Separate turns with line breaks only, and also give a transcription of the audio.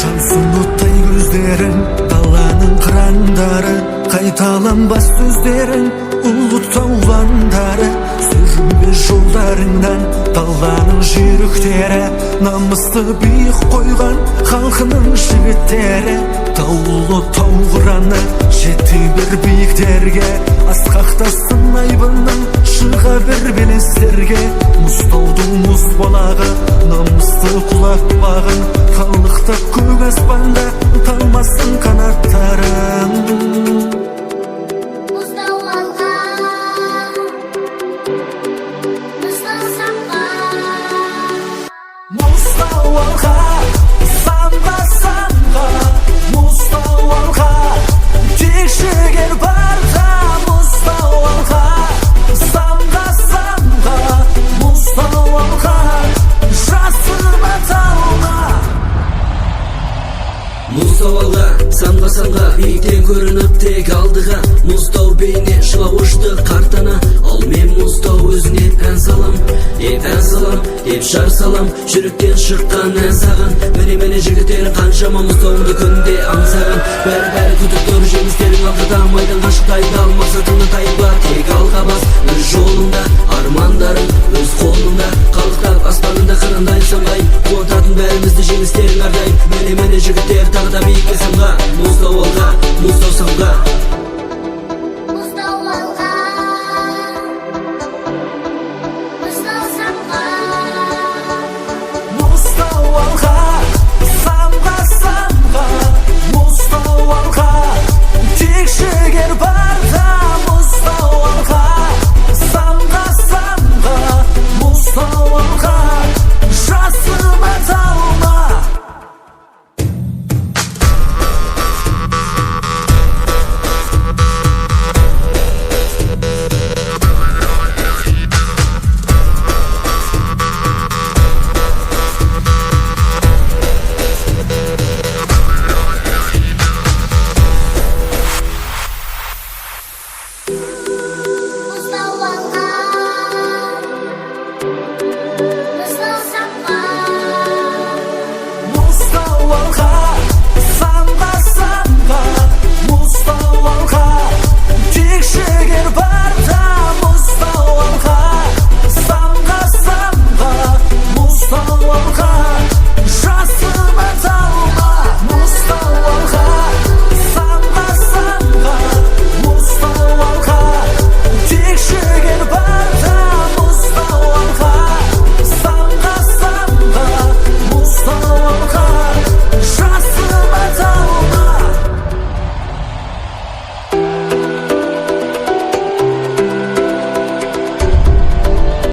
Şamsunutay gözlerin, dalanın kıranları, kaytalanbas sözlerin, Ulut'ta ulanları. Sürünbe jollarından dalanın jürüktері, namuslu büyük koygan halkının jigitleri. Taulu tauğranı jeti bir biyiklerge, asqaqtasın aybının şığa bir beleslerge. Mustaudun muz bolağı, namuslu kulak bağın, hallıqta көк аспанда талмасын канаттарың. Мустауалға, самға, Мустауалға, тек жігер барда. Мустауалға, самға, Мустауалға, жасыма тауға.
Мустауалға, самға, биіктен көрініп тек алдыға. Мустау бейне жылап ұшты қартана, ал мен Мустау өзіне ән салам, еп шар салам, жүректен шыққан ән саған. Міне жігіттерің қаншама Мустауыңды күнде аңсаған. Бәрі күтіп тұр жеңістерің алғыда, майдан қашықтайды ал мақсатыңнан тайынба. Тек алға бас, өз жолыңда, армандарың өз қолыңда. Қалықтап аспанында қырандай самғай, қуантатын бәрімізді жеңістерің әрдайым. Міне жігіттер тағы да биікке самға. Мустауалға, Мустау самға.